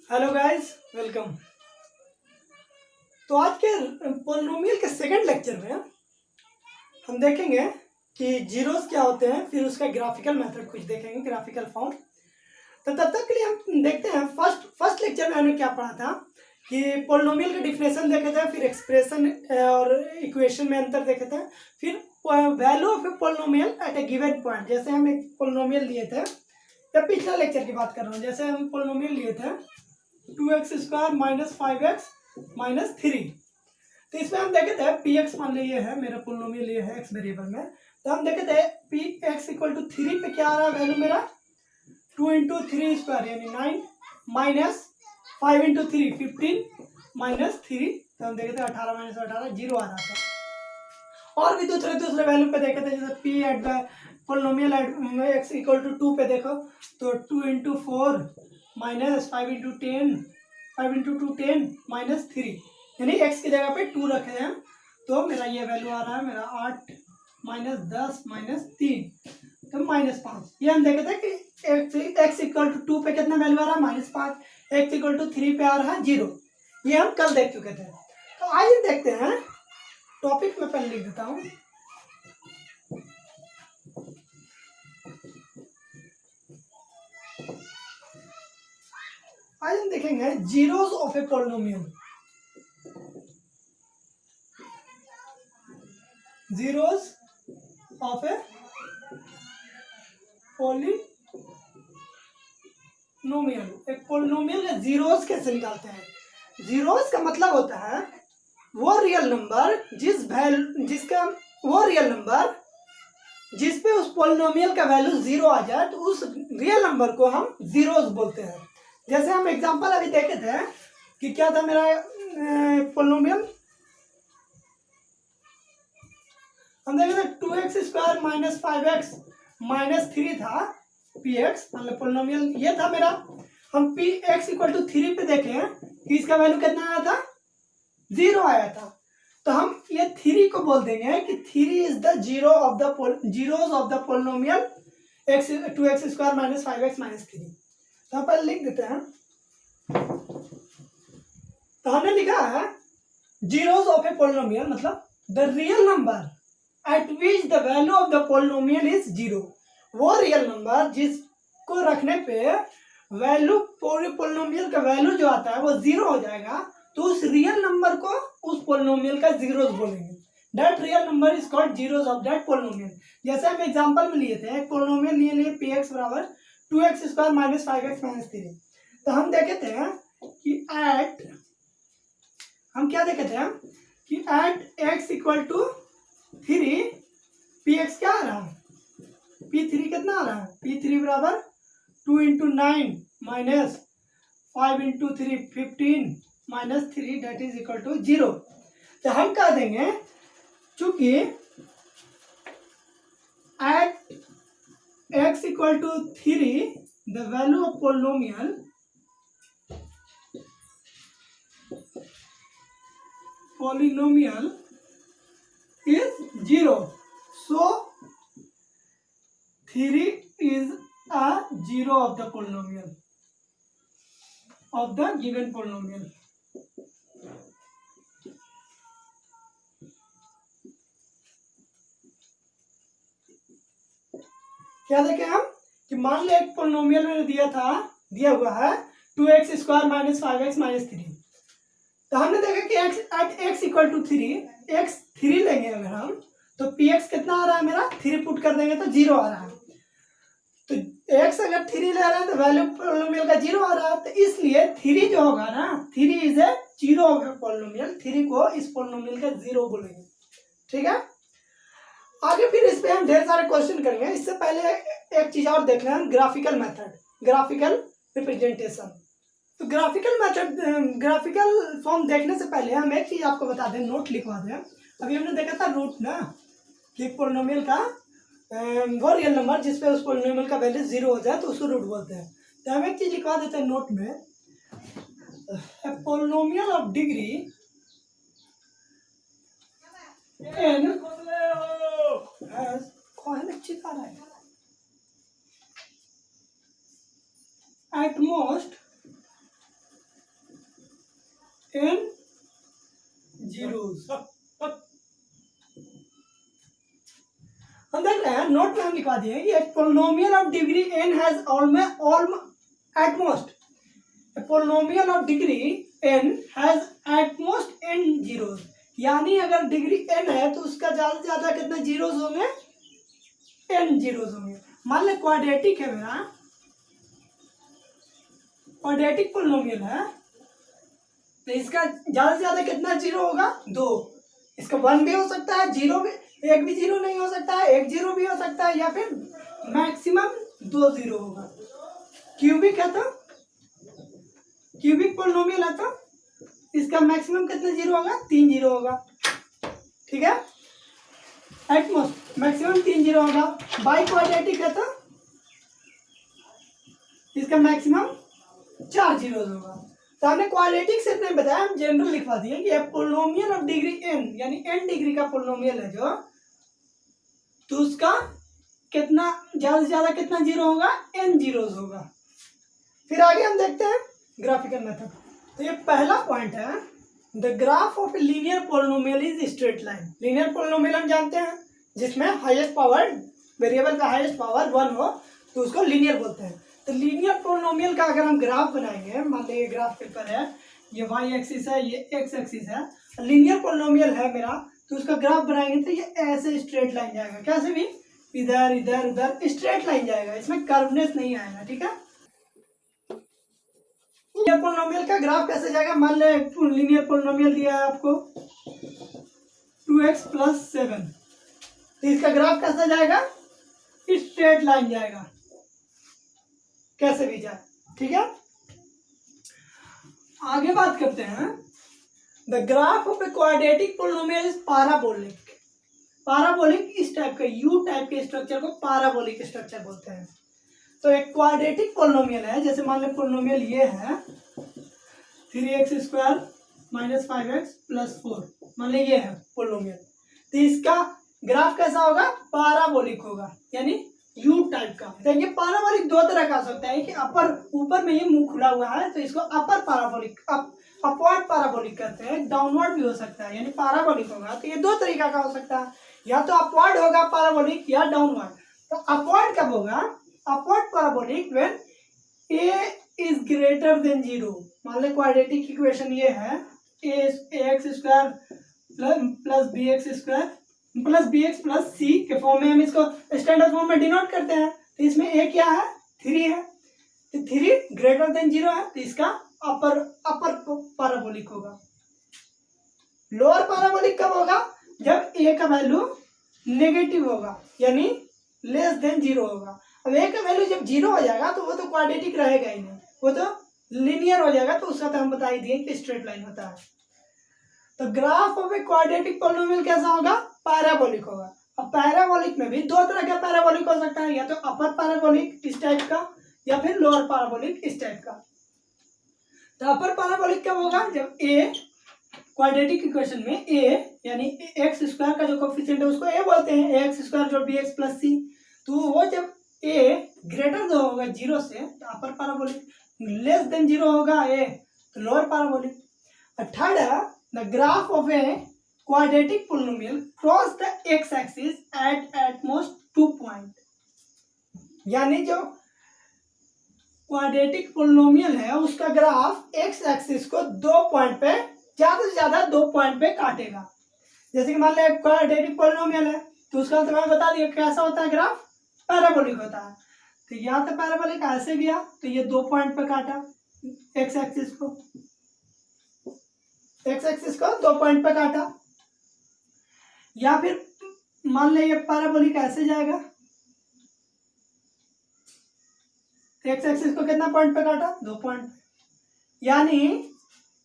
Hello guys, welcome. तो आज के पोलिनोमियल के सेकंड लेक्चर में हम देखेंगे कि जीरोस क्या होते हैं, फिर उसका ग्राफिकल मेथड कुछ देखेंगे, ग्राफिकल फॉर्म। तो तब तक के लिए हम देखते हैं फर्स्ट लेक्चर में हमने क्या पढ़ा था कि पोलिनोमियल का डिफिनेशन देखे थे, फिर एक्सप्रेशन और इक्वेशन में अंतर देखे थे, फिर value of a polynomial at a given point. जैसे हम एक पोलिनोमियल लिए थे, या पिछला लेक्चर की बात कर रहा हूँ, जैसे हम पोलिनोमियल लिए थे 2x² - 5x - 3। तो इसमें हम देखे थे पी एक्स, मान लीजिए है मेरा पोलिनोमियल, ये है एक्स वेरिएबल में। तो हम देखे थे पी एक्स इक्वल टू 3 पे क्या आ रहा है वैल्यू मेरा 2 × 3² यानी 9 माइनस 5 × 3 15 माइनस 3। तो हम देखे थे 18 - 18 0 आ रहा था। और भी दूसरे वैल्यू पे देखे थे, जैसे p at the polynomial at x equal to 2 पे देखो तो 2 × 4 माइनस 5 × 10 5 × 2 10 माइनस 3, यानी एक्स की जगह पे 2 रखे हैं। तो मेरा ये वैल्यू आ रहा है मेरा 8 माइनस 10 माइनस 3, तो -5। ये हम देखे थे कि एक्स इक्वल टू 2 पे कितना वैल्यू आ रहा है -5, एक्स इक्वल टू 3 पे आ रहा है 0। ये हम कल देख चुके थे। तो आइए देखते हैं, टॉपिक में पहले लिख देता हूँ। आज हम देखेंगे zeros of a polynomial. Zeros of a polynomial. एक पोलिनोमियल के जीरोस कैसे निकालते हैं? जीरोस का मतलब होता है वो रियल नंबर जिस पे उस पोलिनोमियल का वैल्यू 0 आ जाए, तो उस रियल नंबर को हम जीरोस बोलते हैं। जैसे हम एग्जांपल अभी देखे थे कि क्या था मेरा पोलिनोमियल, हम देखे थे 2x² - 5x - 3 था पी एक्स, मतलब पोलिनोमियल ये था मेरा। हम पी एक्स इक्वल टू 3 पे देखे कि इसका वैल्यू कितना आया था, 0 आया था। तो हम ये 3 को बोल देंगे कि 3 is the zeros of the polynomial 2x² - 5x - 3। तो हम पहले लिख देते हैं। तो हमने लिखा है जीरोस ऑफ ए पोलिनोमियल मतलब the real number eight which the value of the polynomial is 0। वो रियल नंबर जिसको रखने पे वैल्यू पोलिनोमियल का वैल्यू जो आता है वो 0 हो जाएगा, तो उस रियल नंबर को उस पोलिनोमियल का जीरोस बोलेंगे। That real number is called zeros of that polynomial. जैसे हम एग्जांपल में लिए थे, एक पोलिनोमियल लिए पी एक्स बराबर 2x² - 5x - 3। तो हम देखे थे कि हम क्या देखे थे कि at x equal to 3 p x क्या आ रहा है, P3 कितना आ रहा है, P3 बराबर 2 × 9 minus 5 × 3 15 minus 3 that is equal to 0। तो हम कह देंगे चूंकि at x equal to 3 the value of polynomial is 0, so 3 is a zero of the polynomial of the given polynomial। क्या देखें हम कि मान लिया एक पोलिनोमियल में दिया हुआ है 2x² - 5x - 3। तो हमने देखा कि x इक्वल टू 3 लेंगे अगर हम, तो पी एक्स कितना आ रहा है मेरा 3 पुट कर देंगे तो 0 आ रहा है। तो x अगर 3 ले रहा है तो वैल्यू पोलिनोमियल का 0 आ रहा है। तो इसलिए 3 जो होगा ना, 3 is a zero of polynomial. 3 को इस पोलिनोमियल का 0 बोलेंगे। ठीक है, आगे फिर इस पे हम ढेर सारे क्वेश्चन करेंगे। इससे पहले एक चीज और देख लें, ग्राफिकल मेथड, ग्राफिकल रिप्रेजेंटेशन। तो ग्राफिकल फॉर्म देखने से पहले हम एक चीज आपको बता दें, नोट लिखवा दें। अभी हमने देखा था रूट ना, कि पोलिनोमियल का वो रियल नंबर जिसपे उस पोलिनोमियल का वैल्यू 0 हो जाए तो उसको रूट बोलते हैं। तो हम एक चीज लिखवा देते हैं नोट में, polynomial of degree n at most zeros. हम देख रहे हैं नोट में हम लिखवा दिए कि polynomial of degree n has at most, polynomial of degree n has at most n zeros, यानी अगर डिग्री n है तो उसका ज्यादा से ज्यादा कितने जीरोस होंगे, n जीरोस होंगे। मान ले क्वाड्रेटिक है मेरा, क्वाड्रेटिक पोलिनोमियल है, तो इसका ज्यादा से ज्यादा कितना जीरो होगा, 2। इसका 1 भी हो सकता है, 0 भी, एक भी जीरो नहीं हो सकता है, एक जीरो भी हो सकता है, या फिर मैक्सिमम 2 जीरो होगा। क्यूबिक है तो, क्यूबिक पोलिनोमियल है तो इसका मैक्सिमम कितना जीरो होगा, 3 जीरो होगा। ठीक है, एट मोस्ट मैक्सिमम 3 जीरो होगा। बाई क्वाड्रेटिक है तो इसका मैक्सिमम 4 जीरो होगा। तो हमने क्वाड्रेटिक से इतना बताया, हम जनरल लिखवा दिए कि पोलिनोमियल ऑफ डिग्री n, यानी n डिग्री का पोलिनोमियल है जो, तो उसका कितना ज्यादा से ज्यादा कितना जीरो होगा, n जीरोस होगा। फिर आगे हम देखते हैं ग्राफिकल मेथड। तो ये पहला पॉइंट है, the graph of a linear polynomial is straight line. Linear polynomial हम जानते हैं जिसमें हाईएस्ट पावर, वेरिएबल का हाईएस्ट पावर 1 हो तो उसको लीनियर बोलते हैं। तो लीनियर पोलिनोमियल का अगर हम ग्राफ बनाएंगे, मान लीजिए ग्राफ पेपर है, ये y एक्सिस है, ये x एक्सिस है, लीनियर पोलिनोमियल है मेरा, तो उसका ग्राफ बनाएंगे तो ये ऐसे स्ट्रेट लाइन जाएगा, कैसे भी इधर इधर उधर स्ट्रेट लाइन जाएगा, इसमें कर्वनेस नहीं आएगा। ठीक है, लीनियर पोलिनोमियल का ग्राफ कैसे जाएगा, मान ले लीनियर पोलिनोमियल दिया है आपको 2x + 7, तो इसका ग्राफ कैसा जाएगा, स्ट्रेट लाइन जाएगा, कैसे भी जाए। ठीक है, आगे बात करते हैं, the graph of a quadratic polynomial is parabolic. Parabolic इस टाइप का, यू टाइप के स्ट्रक्चर को पैराबोलिक स्ट्रक्चर बोलते हैं। तो एक क्वाड्रेटिक पोलिनोमियल है, जैसे मान लो पोलिनोमियल ये है 3x² - 5x + 4, मान लो ये है पोलिनोमियल, तो इसका ग्राफ कैसा होगा, पैराबोलिक होगा, यानी यू टाइप का। तो ये पैराबोलिक दो तरह का हो सकता है कि अपर, ऊपर में ये मुंह खुला हुआ है तो इसको अपर पैराबोलिक, अपवर्ड पैराबोलिक कहते हैं, डाउनवर्ड भी हो सकता है, यानी पैराबोलिक होगा। तो ये दो तरीका का हो सकता है, या तो अपवर्ड होगा पैराबोलिक या डाउनवर्ड। तो अपवर्ड कब होगा, upward parabolic when a is greater than 0। मान लो क्वाड्रेटिक इक्वेशन ये है, ax² + bx² + bx + c के फॉर्म में हम इसको स्टैंडर्ड फॉर्म में डिनोट करते हैं। तो इसमें a क्या है, 3 है, तो 3 ग्रेटर देन 0 है, तो इसका अपर पैराबोलिक होगा। लोअर पैराबोलिक कब होगा, जब a का वैल्यू नेगेटिव होगा, यानी लेस देन 0 होगा। अब a का वैल्यू जब 0 हो जाएगा तो वो तो क्वाड्रेटिक रहेगा ही नहीं, वो तो लीनियर हो जाएगा, तो उसका तो हम बता ही दिए कि स्ट्रेट लाइन होता है। तो graph of a quadratic polynomial कैसा होगा, पैराबोलिक होगा। अब पैराबोलिक में भी दो तरह का पैराबोलिक हो सकता है, या तो अपर पैराबोलिक इस टाइप का, या फिर लोअर पैराबोलिक इस टाइप का। तो अपर पैराबोलिक कब होगा, जब a, क्वाड्रेटिक इक्वेशन में a यानी x² का जो कोएफिशिएंट है उसको a बोलते हैं, ax² + bx + c, तो वो जब a ग्रेटर होगा 0 से तो अपर पैराबोलिक, लेस देन 0 होगा a तो लोअर पैराबोलिक। थर्ड है, the graph of a quadratic polynomial cross the x-axis at most 2 point, यानी जो क्वाड्रेटिक पोलिनोमियल है उसका ग्राफ x एक्सिस को 2 पॉइंट पे, ज्यादा से ज्यादा 2 पॉइंट पे काटेगा। जैसे कि मान लो क्वाड्रेटिक पोलिनोमियल है तो उसका तो मैं बता दिया कैसा होता है, ग्राफ पैराबोलिक होता है। तो या तो पैराबोलिक ऐसे गया तो ये 2 पॉइंट पे काटा x एक्सिस को, x एक्सिस को 2 पॉइंट पे काटा, या फिर मान ले ये पैराबोलिक ऐसे जाएगा, x एक्सिस को कितना पॉइंट पे काटा, 2 पॉइंट, यानी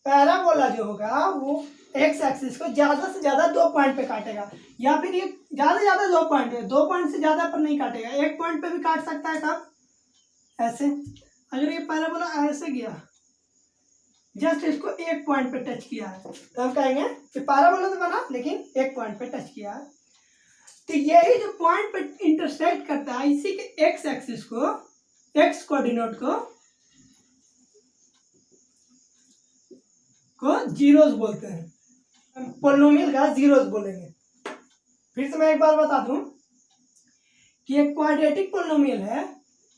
पैराबोला जो होगा वो x एक्सिस को ज्यादा से ज्यादा 2 पॉइंट पे काटेगा, या फिर ये ज्यादा से ज्यादा 2 पॉइंट है, 2 पॉइंट से ज्यादा पर नहीं काटेगा, 1 पॉइंट पे भी काट सकता है। कब, ऐसे, अगर ये पैराबोला ऐसे गया, जस्ट इसको 1 पॉइंट पे टच किया है तो हम कहेंगे कि पैराबोला तो बना लेकिन 1 पॉइंट पे टच किया है। तो यही जो पॉइंट पे इंटरसेक्ट करता है, इसी के एक्स एक्सिस को, एक्स कोऑर्डिनेट को जीरोस बोलते हैं। पोलिनोमियल का जीरोस बोलेंगे। फिर से मैं एक बार बता दूं कि एक क्वाड्रेटिक पोलिनोमियल है।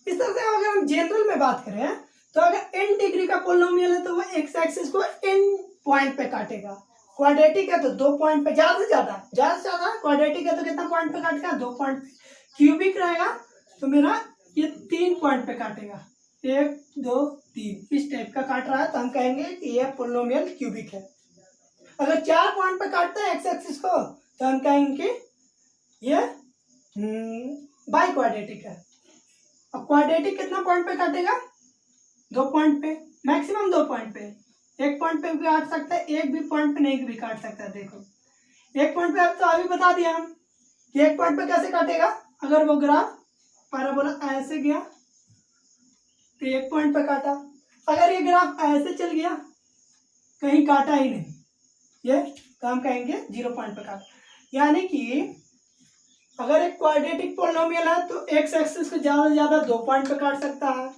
इस तरह से अगर हम जनरल में बात करें तो अगर n डिग्री का पोलिनोमियल है तो वो एक्स एक्सिस को n पॉइंट पे काटेगा। क्वाड्रेटिक है तो 2 पॉइंट पे, ज्यादा से ज्यादा क्वाड्रेटिक है तो कितना पॉइंट पे काटेगा? 2 पॉइंट पे। क्यूबिक रहेगा तो मेरा ये 3 पॉइंट पे काटेगा, 1 2 3 इस टाइप का काट रहा है तो हम कहेंगे कि ये पोलिनोमियल क्यूबिक है। अगर 4 पॉइंट पे काटता है एक्स एक्सिस को तो हम कहेंगे कि ये बाई क्वाड्रेटिक है। अब क्वाड्रेटिक कितना पॉइंट पे काटेगा? 2 पॉइंट पे, मैक्सिमम 2 पॉइंट पे। 1 पॉइंट पे भी काट सकता है, एक भी पॉइंट पे नहीं भी काट सकता है। देखो 1 पॉइंट पे तो अभी बता दिया हम कि 1 पॉइंट पे कैसे काटेगा। अगर वो ग्राफ पैराबोला ऐसे गया तो 1 पॉइंट पे काटा। अगर ये ग्राफ ऐसे चल गया, कहीं काटा ही नहीं ये, तो हम कहेंगे 0 पॉइंट पे काटा। यानी कि अगर एक क्वाड्रेटिक पोलिनोमियल है तो एक्स एक्सिस को ज्यादा से ज्यादा 2 पॉइंट पे काट सकता है।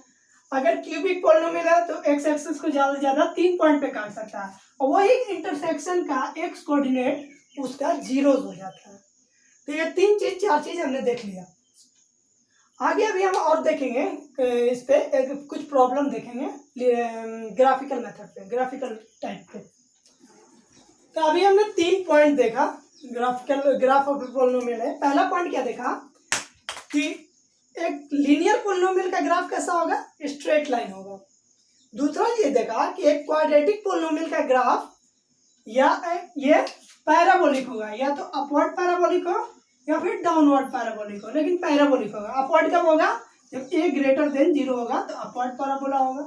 अगर क्यूबिक पोलिनोमियल है तो एक्स एक्सिस को ज्यादा से ज्यादा 3 पॉइंट पे काट सकता है, और वही इंटरसेक्शन का एक्स कोऑर्डिनेट उसका जीरोस हो जाता है। तो ये 4 चीज हमने देख लिया। आगे अभी हम और देखेंगे, इस पे कुछ प्रॉब्लम देखेंगे ग्राफिकल मेथड पे, ग्राफिकल टाइप पे। तो अभी हमने 3 पॉइंट देखा, ग्राफ ऑफ पोलिनोमियल है। पहला पॉइंट क्या देखा कि एक लीनियर पोलिनोमियल का ग्राफ कैसा होगा? स्ट्रेट लाइन होगा। दूसरा ये देखा कि एक क्वाड्रेटिक पोलिनोमियल का ग्राफ या ये पैराबोलिक होगा, या तो अपवर्ड पैराबोलिक हो या फिर डाउनवर्ड पैराबोलिक हो, लेकिन पैराबोलिक होगा। अपवर्ड कब होगा? जब a ग्रेटर देन 0 होगा तो अपवर्ड पैराबोला होगा,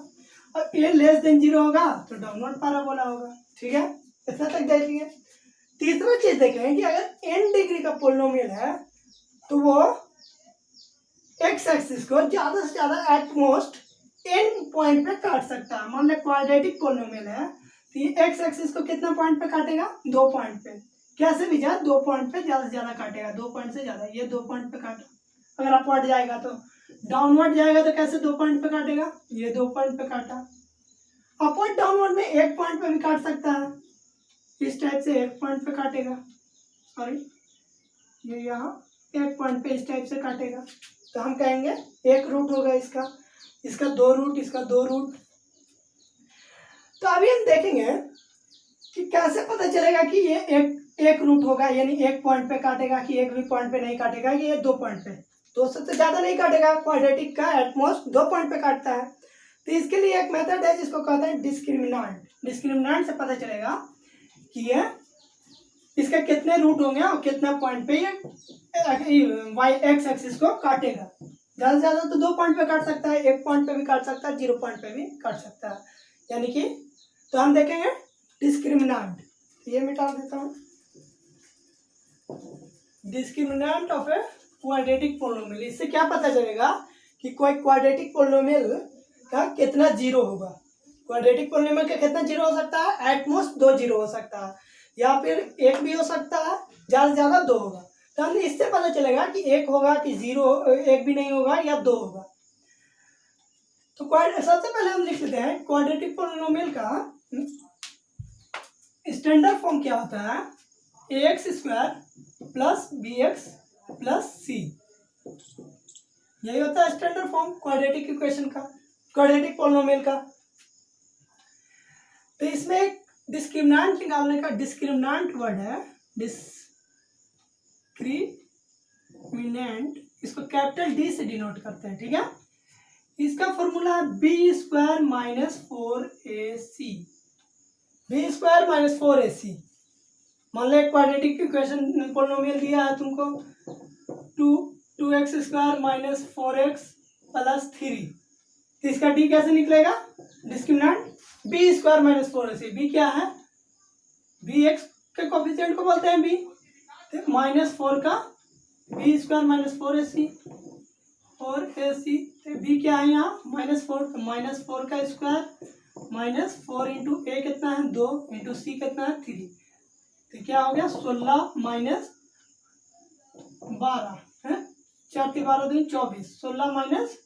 और a लेस देन 0 होगा तो डाउनवर्ड पैराबोला होगा। ठीक है, इतना तक देख लिए। तीसरा चीज देखें कि अगर n डिग्री का पोलिनोमियल है तो वो एक्स एक्सिस को ज्यादा से ज्यादा एटमोस्ट n पॉइंट पे काट सकता है। मान लो क्वाड्रेटिक पोलिनोमियल है तो ये एक्स एक्सिस को कितना पॉइंट पे काटेगा? 2 पॉइंट पे। कैसे भी जाए 2 पॉइंट पे ज्यादा से ज्यादा काटेगा, 2 पॉइंट से ज्यादा। ये 2 पॉइंट पे काटा। अगर अपवर्ड जाएगा तो, डाउनवर्ड जाएगा तो कैसे 2 पॉइंट पे काटेगा? ये 2 पॉइंट पे काटा। अपवर्ड डाउनवर्ड में 1 पॉइंट पे भी काट सकता है, इस टाइप से 1 पॉइंट पे काटेगा। सॉरी, ये यहाँ 1 पॉइंट पे इस टाइप से काटेगा तो हम कहेंगे 1 रूट होगा इसका 2 रूट, इसका 2 रूट। तो अभी हम देखेंगे कि कैसे पता चलेगा कि ये एक रूट होगा, यानी 1 पॉइंट पे काटेगा, कि एक भी पॉइंट पे नहीं काटेगा, कि ये 2 पॉइंट पे, 2 से ज्यादा नहीं काटेगा। क्वाड्रेटिक का एटमोस्ट 2 पॉइंट पे काटता है। तो इसके लिए एक मेथड है जिसको कहते हैं डिस्क्रिमिनांट। डिस्क्रिमिनांट से पता चलेगा कि ये इसके कितने रूट होंगे और कितना पॉइंट पे ये वाई एक्स एक्सिस को काटेगा। ज्यादा से ज्यादा तो 2 पॉइंट पे काट सकता है, 1 पॉइंट पे भी काट सकता है, 0 पॉइंट पे भी काट सकता है। यानी कि तो हम देखेंगे डिस्क्रिमिनांट, ये मिटा देता हूँ। डिस्क्रिमिनांट ऑफ ए क्वाड्रेटिक पोलिनोमियल, इससे क्या पता चलेगा कि कोई क्वाड्रेटिक पोलिनोमियल का कितना जीरो होगा। क्वाड्रेटिक पोलिनोमियल का कितना जीरो हो सकता है? एटमोस्ट 2 जीरो हो सकता है, या फिर 1 भी हो सकता है, ज्यादा से ज्यादा 2 होगा। तो हमें इससे पता चलेगा कि 1 होगा कि 0, 1 भी नहीं होगा या 2 होगा। तो सबसे पहले हम लिख लेते हैं क्वाड्रेटिक पोलिनोमियल का स्टैंडर्ड फॉर्म क्या होता है? ax² plus bx plus c, यही होता है स्टैंडर्ड फॉर्म क्वाड्रेटिक इक्वेशन का, क्वाड्रेटिक पोलिनोमियल का। तो इसमें एक डिस्क्रिमिनांट निकालने का, डिस्क्रिमिनांट वर्ड है डिस्क्रिमिनेंट, इसको कैपिटल डी से डिनोट करते हैं। ठीक है, इसका फॉर्मूला है b² minus 4ac, b² minus 4ac। मान लो एक क्वाड्रेटिक इक्वेशन पोलिनोमियल दिया है तुमको 2x² माइनस 4x प्लस 3, तो इसका डी कैसे निकलेगा? Discriminant b² minus 4ac। B क्या है? bx के कोफिशिएंट को बोलते हैं b, तो माइनस 4 का b² माइनस 4ac, तो b क्या है यहाँ? -4, तो -4 का स्क्वायर माइनस 4 इंटू ए कितना है? 2 इंटू सी कितना है? 3, तो क्या हो गया? 16 माइनस 12 है, 4 3 12 2 24, 16 माइनस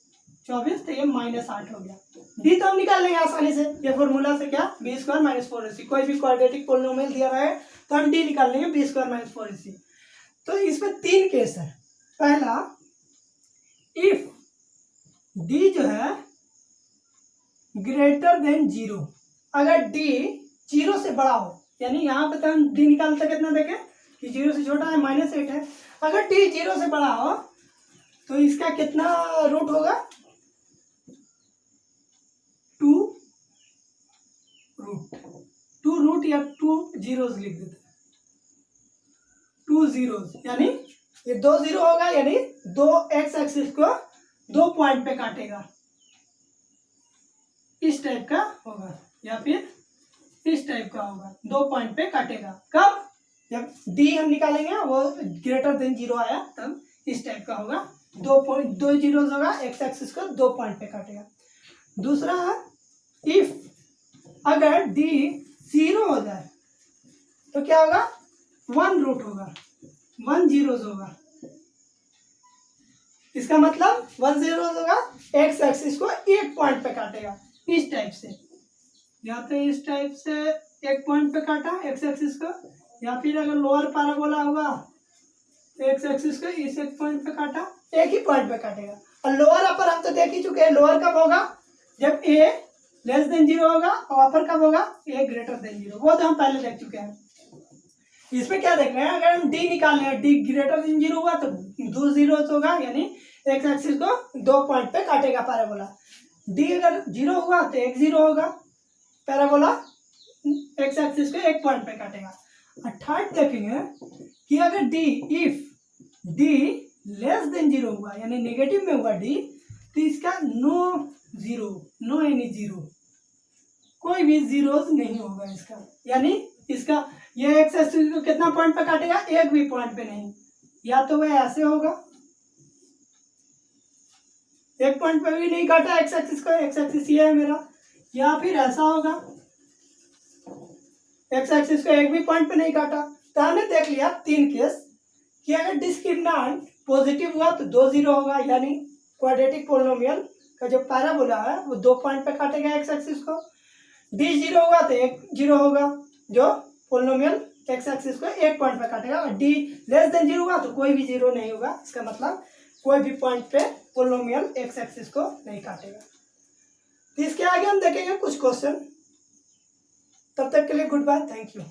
24, तो ये -8 हो गया। डी तो हम निकाल लेंगे आसानी से, ये फॉर्मूला से क्या b² - 4ac, कोई भी क्वाड्रेटिक पोलिनोमियल दिया रहे तो हम डी निकाल लेंगे b² - 4ac। तो इसमें 3 केस है। पहला, इफ डी जो है ग्रेटर देन 0, अगर डी 0 से बड़ा हो, यानी यहाँ पे तो हम डी निकालते कितना देखें कि 0 से छोटा है -8 है। अगर डी 0 से बड़ा हो तो इसका कितना रूट होगा, 2 रूट या 2 जीरोस लिख देते हैं, 2 जीरोस, यानी ये 2 जीरो होगा, यानी 2 एक्स एक्सिस को 2 पॉइंट पे काटेगा, इस टाइप का होगा, या फिर इस टाइप का होगा, 2 पॉइंट पे काटेगा। कब, जब डी हम निकालेंगे वो ग्रेटर देन 0 आया तब इस टाइप का होगा, 2 जीरोस होगा, एक्स एक्सिस को 2 पॉइंट पे काटेगा। दूसरा है, इफ अगर डी 0 हो जाए तो क्या होगा, 1 रूट होगा, 1 जीरोस होगा, इसका मतलब 1 जीरोस होगा, एक्स एक्सिस को 1 पॉइंट पे काटेगा, इस टाइप से, या तो इस टाइप से 1 पॉइंट पे काटा एक्स एक्सिस को, या फिर अगर लोअर पैराबोला होगा एक्स एक्सिस को इस 1 पॉइंट पे काटा, एक ही पॉइंट पे काटेगा। और लोअर अपर हम तो देख ही चुके हैं, लोअर कब होगा, जब ए लेस देन 0 होगा, और अपर कब होगा, ए ग्रेटर देन 0, वो तो हम पहले देख चुके हैं। इसमें क्या देख रहे हैं, अगर हम डी निकाल रहे हैं, डी ग्रेटर देन 0 हुआ तो 2 जीरोस होगा, यानी एक्स एक्सिस को 2 पॉइंट पे काटेगा पैराबोला। डी अगर 0 हुआ तो 1 जीरो होगा, पैराबोला एक्स एक्सिस को 1 पॉइंट पे काटेगा। और थर्ड देखेंगे कि अगर D, if D less than 0 हुआ, यानी नेगेटिव में हुआ डी, तो इसका नो एनी जीरो, कोई भी जीरोस नहीं होगा इसका, यानी इसका ये एक्स एक्सिस को कितना पॉइंट पे काटेगा, एक भी पॉइंट पे नहीं, या तो वह ऐसे होगा, 1 पॉइंट पे भी नहीं काटा एक्स एक्सिस को, एक्स एक्सिस ये है मेरा, या फिर ऐसा होगा, एक्स एक्सिस को एक भी पॉइंट पे नहीं काटा। तो हमने देख लिया 3 केस कि अगर डिस्क्रिमिनेंट पॉजिटिव हुआ तो 2 जीरो होगा, यानी क्वाड्रेटिक पोलिनोमियल का जो पैराबोला है वो 2 पॉइंट पे काटेगा एक्स एक्सिस को। डी 0 हुआ तो 1 जीरो होगा, जो पोलिनोमियल एक्स एक्सिस को 1 पॉइंट पे काटेगा। और डी लेस देन 0 हुआ तो कोई भी जीरो नहीं होगा, इसका मतलब कोई भी पॉइंट पे पोलिनोमियल एक्स एक्सिस को नहीं काटेगा। तो इसके आगे हम देखेंगे कुछ क्वेश्चन। तब तक के लिए गुड बाय, थैंक यू।